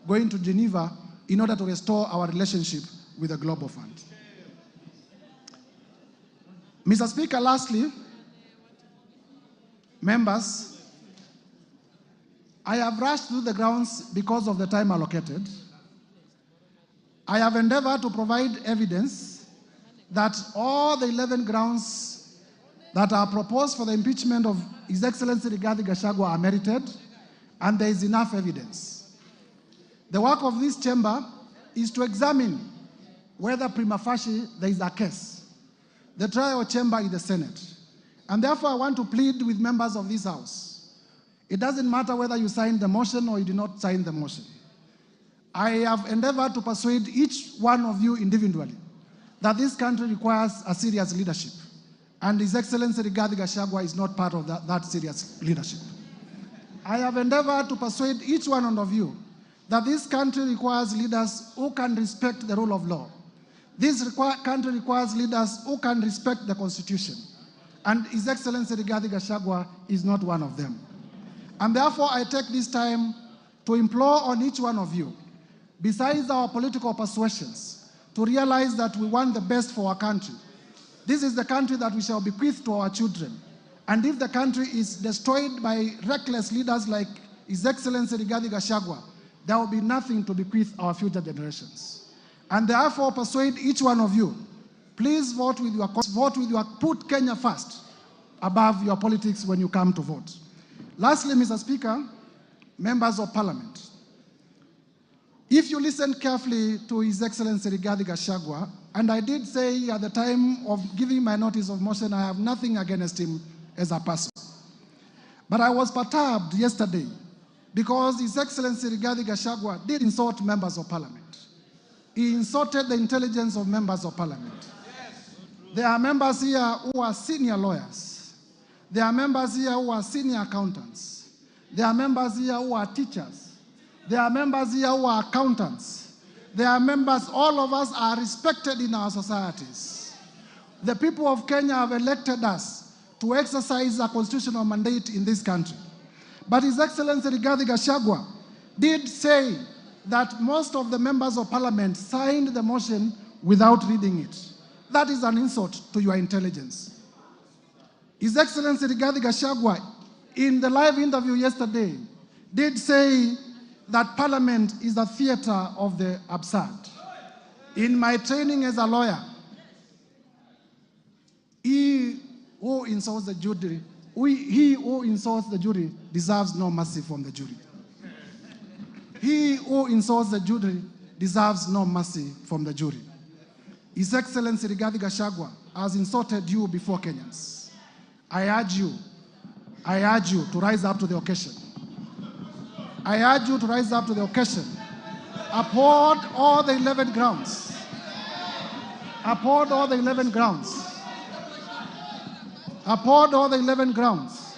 going to Geneva in order to restore our relationship with the Global Fund. Mr. Speaker, lastly, members, I have rushed through the grounds because of the time allocated. I have endeavored to provide evidence that all the 11 grounds that are proposed for the impeachment of His Excellency Rigathi Gachagua are merited, and there is enough evidence. The work of this chamber is to examine whether prima facie there is a case. The trial chamber is the Senate. And therefore, I want to plead with members of this House. It doesn't matter whether you signed the motion or you did not sign the motion. I have endeavored to persuade each one of you individually that this country requires a serious leadership. And His Excellency Rigathi Gachagua is not part of that serious leadership. I have endeavored to persuade each one of you that this country requires leaders who can respect the rule of law. This country requires leaders who can respect the Constitution. And His Excellency Rigathi Gachagua is not one of them. And therefore, I take this time to implore on each one of you, besides our political persuasions, to realize that we want the best for our country. This is the country that we shall bequeath to our children. And if the country is destroyed by reckless leaders like His Excellency Rigathi Gachagua, there will be nothing to bequeath our future generations. And therefore, persuade each one of you, please vote with your, put Kenya first above your politics when you come to vote. Lastly, Mr. Speaker, members of Parliament, if you listen carefully to His Excellency Rigathi Gachagua, and I did say at the time of giving my notice of motion, I have nothing against him as a person. But I was perturbed yesterday because His Excellency Rigathi Gachagua did insult members of Parliament. He insulted the intelligence of members of Parliament. There are members here who are senior lawyers. There are members here who are senior accountants. There are members here who are teachers. There are members here who are accountants. There are members, all of us are respected in our societies. The people of Kenya have elected us to exercise a constitutional mandate in this country. But His Excellency Rigathi Gachagua did say that most of the members of Parliament signed the motion without reading it. That is an insult to your intelligence. His Excellency Rigathi Gachagua, in the live interview yesterday, did say that Parliament is a theater of the absurd. In my training as a lawyer, he who insults the jury, he who insults the jury deserves no mercy from the jury. He who insults the jury deserves no mercy from the jury. His Excellency Rigathi Gachagua has insulted you before Kenyans. I urge you to rise up to the occasion. I urge you to rise up to the occasion. Uphold all the 11 grounds. Uphold all the 11 grounds. Uphold all the 11 grounds.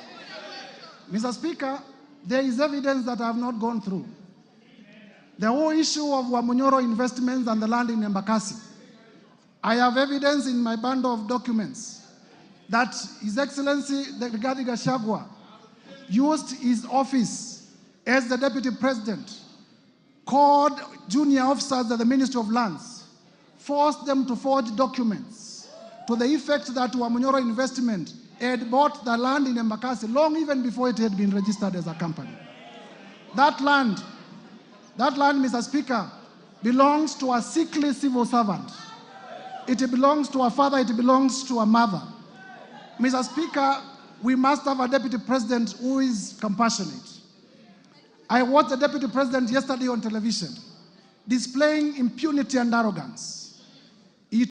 Mr. Speaker, there is evidence that I have not gone through. The whole issue of Wamunyoro investments and the land in Embakasi. I have evidence in my bundle of documents that His Excellency Rigathi Gachagua used his office as the Deputy President, called junior officers at the Ministry of Lands, forced them to forge documents to the effect that Wamunyoro Investment had bought the land in Embakasi long even before it had been registered as a company. That land, Mr. Speaker, belongs to a sickly civil servant. It belongs to a father, it belongs to a mother. Mr. Speaker, we must have a Deputy President who is compassionate. I watched the Deputy President yesterday on television, displaying impunity and arrogance.